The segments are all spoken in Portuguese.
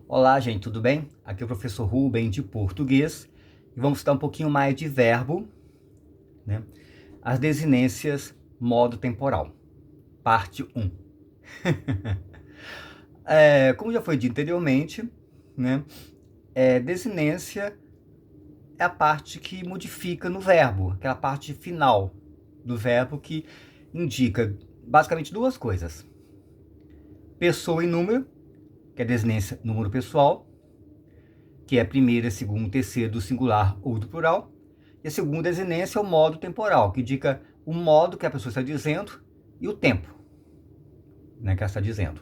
Olá, gente, tudo bem? Aqui é o professor Rubem de português e vamos estudar um pouquinho mais de verbo, né? As desinências modo temporal, parte 1. Como já foi dito anteriormente, né? Desinência é a parte que modifica no verbo, aquela parte final do verbo que indica basicamente duas coisas: pessoa e número, que é a desinência número pessoal, que é primeira, segunda, terceira do singular ou do plural. E a segunda desinência é o modo temporal, que indica o modo que a pessoa está dizendo e o tempo, né, que ela está dizendo.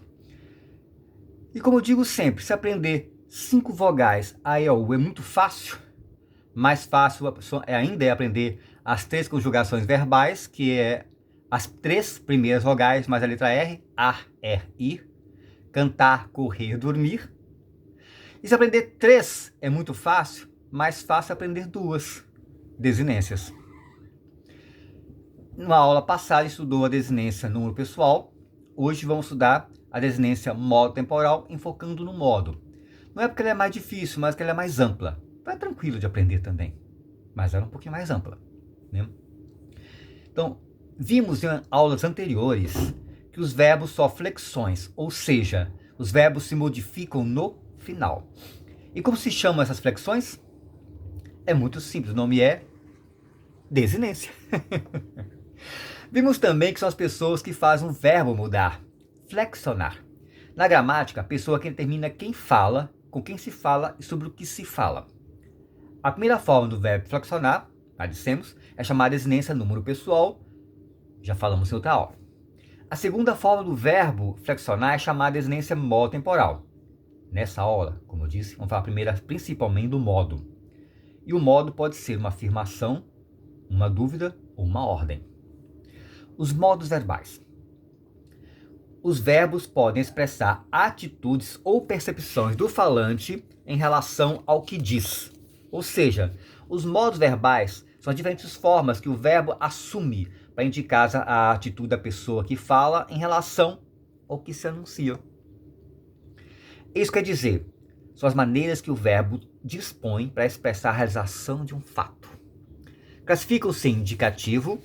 E como eu digo sempre, se aprender 5 vogais A, E, U é muito fácil, mais fácil ainda é aprender as 3 conjugações verbais, que é as 3 primeiras vogais mais a letra R, ar, ir, cantar, correr, dormir. E se aprender 3 é muito fácil, mais fácil aprender 2 desinências. Na aula passada estudou a desinência número pessoal. Hoje vamos estudar a desinência modo temporal, enfocando no modo. Não é porque ela é mais difícil, mas porque ela é mais ampla. É tranquilo de aprender também, mas ela é um pouquinho mais ampla, né? Então, vimos em aulas anteriores que os verbos são flexões, ou seja, os verbos se modificam no final. E como se chamam essas flexões? É muito simples, o nome é desinência. Vimos também que são as pessoas que fazem o verbo mudar, flexionar. Na gramática, a pessoa que determina quem fala, com quem se fala e sobre o que se fala. A primeira forma do verbo flexionar, já dissemos, é chamada desinência número pessoal, já falamos em outra aula. A segunda forma do verbo flexionar é chamada desinência modo temporal. Nessa aula, como eu disse, vamos falar primeiro principalmente do modo. E o modo pode ser uma afirmação, uma dúvida ou uma ordem. Os modos verbais. Os verbos podem expressar atitudes ou percepções do falante em relação ao que diz. Ou seja, os modos verbais são as diferentes formas que o verbo assume para indicar a atitude da pessoa que fala em relação ao que se anuncia. Isso quer dizer, são as maneiras que o verbo dispõe para expressar a realização de um fato. Classificam-se em indicativo,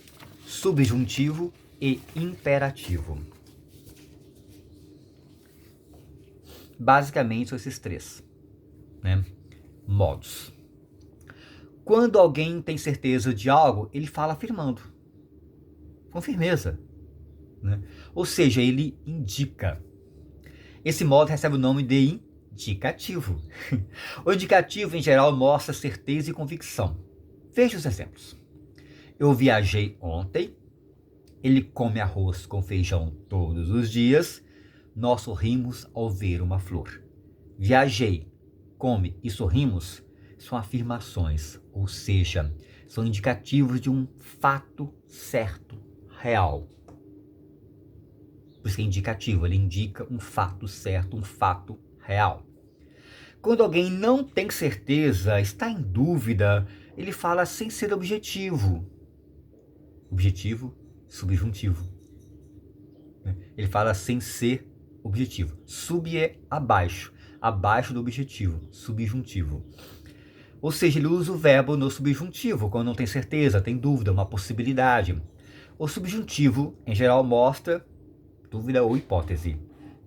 subjuntivo e imperativo. Basicamente são esses 3, né, modos. Quando alguém tem certeza de algo, ele fala afirmando, com firmeza, né? Ou seja, ele indica. Esse modo recebe o nome de indicativo. O indicativo, em geral, mostra certeza e convicção. Veja os exemplos. Eu viajei ontem, ele come arroz com feijão todos os dias, nós sorrimos ao ver uma flor. Viajei, come e sorrimos são afirmações, ou seja, são indicativos de um fato certo, real. Por isso que é indicativo, ele indica um fato certo, um fato real. Quando alguém não tem certeza, está em dúvida, ele fala sem ser objetivo. Objetivo, subjuntivo. Ele fala sem ser objetivo. Sub é abaixo, abaixo do objetivo, subjuntivo. Ou seja, ele usa o verbo no subjuntivo, quando não tem certeza, tem dúvida, uma possibilidade. O subjuntivo, em geral, mostra dúvida ou hipótese.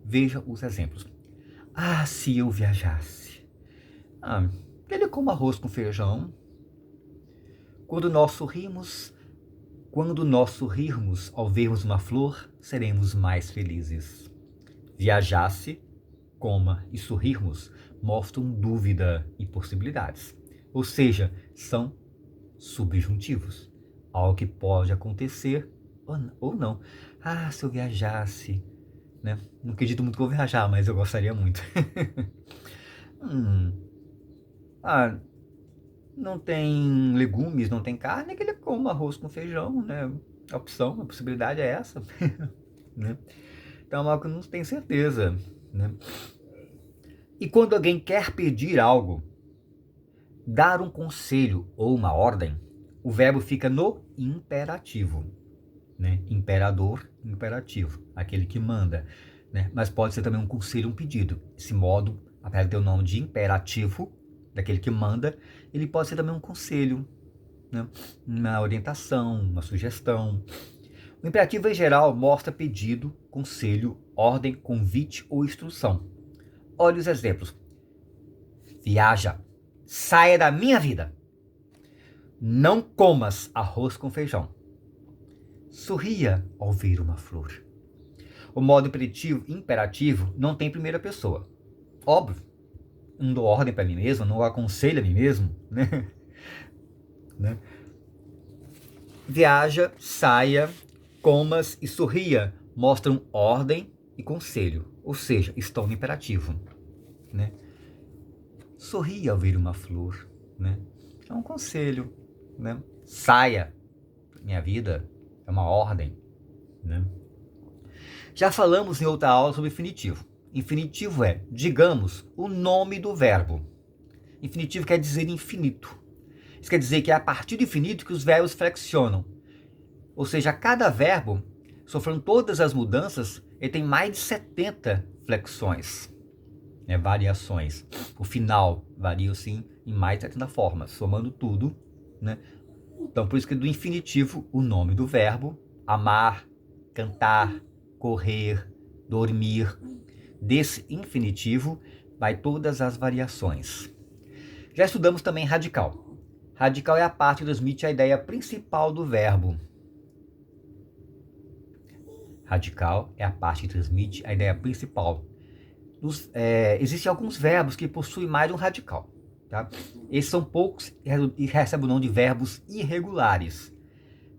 Veja os exemplos. Ah, se eu viajasse. Ele come arroz com feijão. Quando nós sorrirmos ao vermos uma flor, seremos mais felizes. Viajasse, coma e sorrirmos mostram dúvida e possibilidades. Ou seja, são subjuntivos. Algo que pode acontecer ou não. Ah, se eu viajasse, né? Não acredito muito que eu vou viajar, mas eu gostaria muito. Não tem legumes, não tem carne, que ele coma arroz com feijão, né? A opção, a possibilidade é essa. Né? Então é algo que não tem certeza, né? E quando alguém quer pedir algo, dar um conselho ou uma ordem, o verbo fica no imperativo, né? Imperador, imperativo, aquele que manda, né? Mas pode ser também um conselho, um pedido. Esse modo apesar de ter o nome de imperativo, daquele que manda, ele pode ser também um conselho, né? Uma orientação, uma sugestão. O imperativo, em geral, mostra pedido, conselho, ordem, convite ou instrução. Olha os exemplos. Viaja, saia da minha vida. Não comas arroz com feijão. Sorria ao ver uma flor. O modo imperativo não tem primeira pessoa. Óbvio, não dou ordem para mim mesmo, não aconselho a mim mesmo, né? Viaja, saia, comas e sorria mostram ordem e conselho, ou seja, estão no imperativo, né? Sorria ao ver uma flor, né? É um conselho, né? Saia, minha vida, é uma ordem, né? Já falamos em outra aula sobre infinitivo. Infinitivo é, digamos, o nome do verbo. Infinitivo quer dizer infinito. Isso quer dizer que é a partir do infinito que os verbos flexionam. Ou seja, cada verbo, sofrendo todas as mudanças, ele tem mais de 70 flexões, né, variações. O final varia, sim, em mais de 70 formas, somando tudo, né? Então, por isso que do infinitivo, o nome do verbo, amar, cantar, correr, dormir, desse infinitivo vai todas as variações. Já estudamos também radical. Radical é a parte que transmite a ideia principal do verbo. Radical é a parte que transmite a ideia principal. Existem alguns verbos que possuem mais de um radical. Tá? Esses são poucos e recebem o nome de verbos irregulares.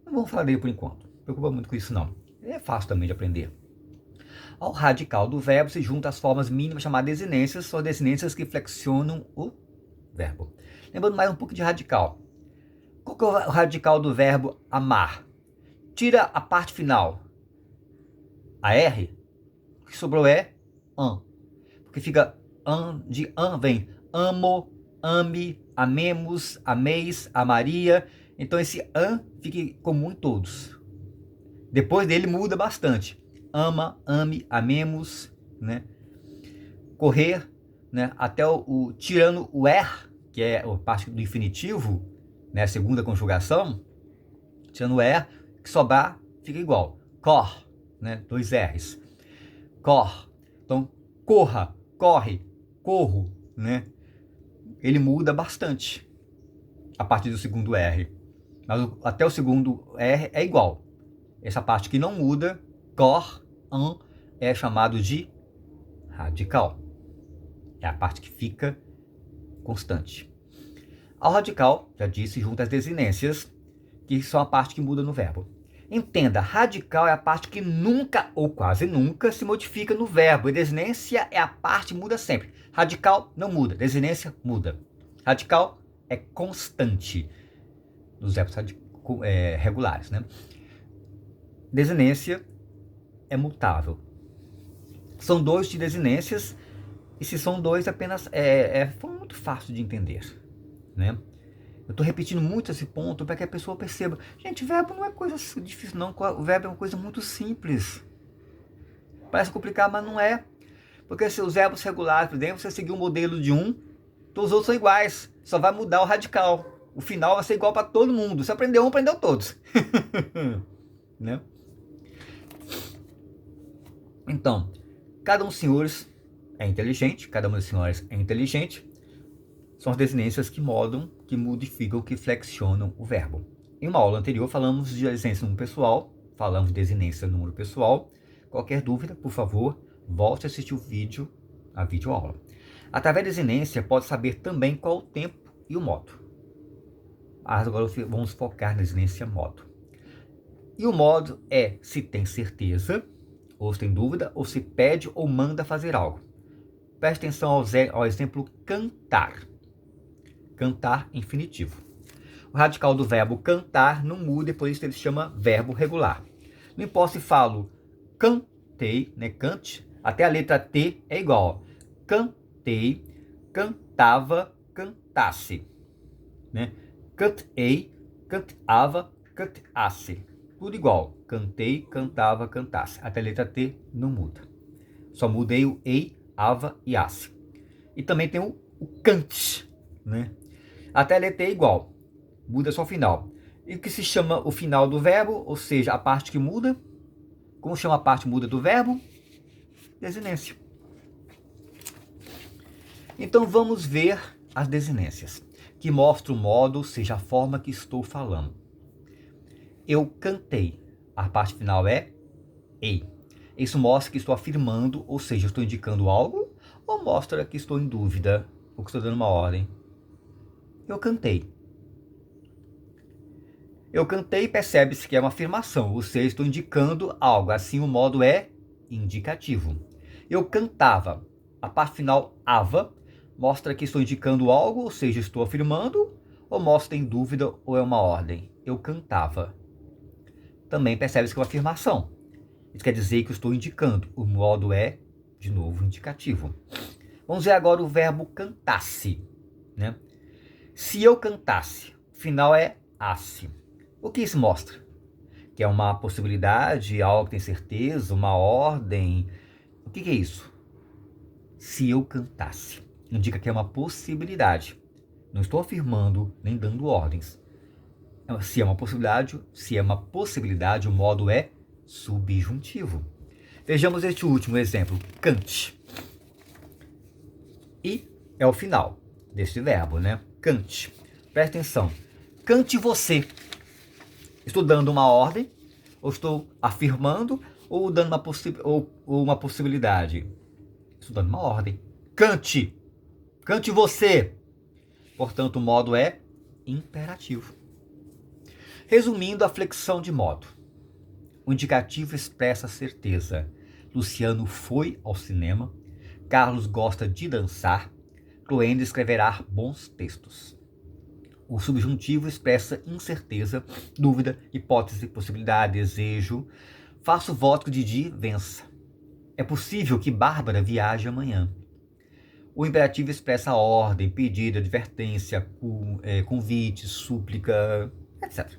Não vamos falar dele por enquanto. Não preocupa muito com isso não. É fácil também de aprender. Ao radical do verbo se juntam as formas mínimas chamadas desinências, são desinências que flexionam o verbo. Lembrando mais um pouco de radical. Qual que é o radical do verbo amar? Tira a parte final. A R, o que sobrou é an. Porque fica de an vem amo, ame, amemos, ameis, amaria. Então esse an fica comum em todos. Depois dele muda bastante. Ama, ame, amemos, né? Correr, né? Até tirando o er, que é a parte do infinitivo, né? A segunda conjugação, tirando o er, que sobrar fica igual. Cor, né? 2 R's. Cor. Então, corra, corre, corro, né? Ele muda bastante a partir do segundo R. Mas até o segundo R é igual. Essa parte que não muda, cor, an, é chamado de radical. É a parte que fica constante. Ao radical, já disse, junta as desinências, que são a parte que muda no verbo. Entenda, radical é a parte que nunca ou quase nunca se modifica no verbo. E desinência é a parte que muda sempre. Radical não muda, desinência muda. Radical é constante nos verbos regulares, né? Desinência é mutável. São dois de desinências, e se são dois, apenas foi muito fácil de entender, né? Eu estou repetindo muito esse ponto para que a pessoa perceba. Gente, verbo não é coisa difícil, não. O verbo é uma coisa muito simples. Parece complicado, mas não é. Porque se os verbos regulares, por exemplo, você seguir o modelo de um, todos os outros são iguais. Só vai mudar o radical. O final vai ser igual para todo mundo. Se aprendeu um, aprendeu todos. Né? Então, cada um dos senhores é inteligente, cada uma das senhoras é inteligente. São as desinências que mudam, que modificam, que flexionam o verbo. Em uma aula anterior falamos de desinência no número pessoal, falamos de desinência no número pessoal. Qualquer dúvida, por favor, volte a assistir o vídeo, a videoaula. Através da desinência, pode saber também qual o tempo e o modo. Mas agora vamos focar na desinência modo. E o modo é se tem certeza, ou se tem dúvida, ou se pede ou manda fazer algo. Preste atenção ao exemplo cantar. Cantar infinitivo. O radical do verbo cantar não muda e por isso ele se chama verbo regular. Não importa se falo cantei, né, cante, até a letra T é igual. Cantei, cantava, cantasse. Né? Cantei, cantava, cantasse. Tudo igual. Cantei, cantava, cantasse. Até a letra T não muda. Só mudei o ei, ava e asse. E também tem o cante, né? Até a letra é igual, muda só o final. E o que se chama o final do verbo, ou seja, a parte que muda? Como chama a parte muda do verbo? Desinência. Então vamos ver as desinências, que mostram o modo, ou seja, a forma que estou falando. Eu cantei. A parte final é ei. Isso mostra que estou afirmando, ou seja, estou indicando algo, ou mostra que estou em dúvida, ou que estou dando uma ordem. Eu cantei. Eu cantei, percebe-se que é uma afirmação, ou seja, estou indicando algo, assim o modo é indicativo. Eu cantava. A parte final, ava, mostra que estou indicando algo, ou seja, estou afirmando, ou mostra em dúvida, ou é uma ordem. Eu cantava. Também percebe-se que é uma afirmação. Isso quer dizer que eu estou indicando. O modo é, de novo, indicativo. Vamos ver agora o verbo cantasse, né? Se eu cantasse, o final é asse. O que isso mostra? Que é uma possibilidade, algo que tem certeza, uma ordem. O que é isso? Se eu cantasse, indica que é uma possibilidade. Não estou afirmando nem dando ordens. Se é uma possibilidade, o modo é subjuntivo. Vejamos este último exemplo, cante. E é o final deste verbo, né? Cante. Presta atenção. Cante você. Estou dando uma ordem, ou estou afirmando, ou dando uma possibilidade? Estou dando uma ordem. Cante. Cante você. Portanto, o modo é imperativo. Resumindo a flexão de modo. O indicativo expressa certeza. Luciano foi ao cinema. Carlos gosta de dançar. Cloenda escreverá bons textos. O subjuntivo expressa incerteza, dúvida, hipótese, possibilidade, desejo. Faço voto que Didi vença. É possível que Bárbara viaje amanhã. O imperativo expressa ordem, pedido, advertência, convite, súplica, etc.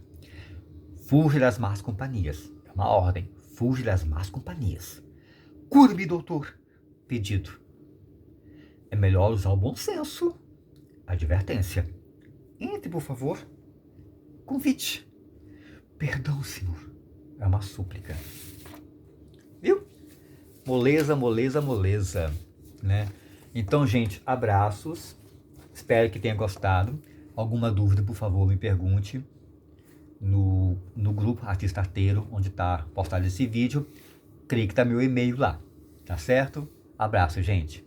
Fuja das más companhias. É uma ordem. Fuja das más companhias. Cure-me, doutor. Pedido. É melhor usar o bom senso. Advertência. Entre, por favor. Convite. Perdão, senhor. É uma súplica. Viu? Moleza, moleza, moleza. Né? Então, gente, abraços. Espero que tenha gostado. Alguma dúvida, por favor, me pergunte no grupo Artista Arteiro, onde está postado esse vídeo. Creio que está meu e-mail lá. Tá certo? Abraço, gente.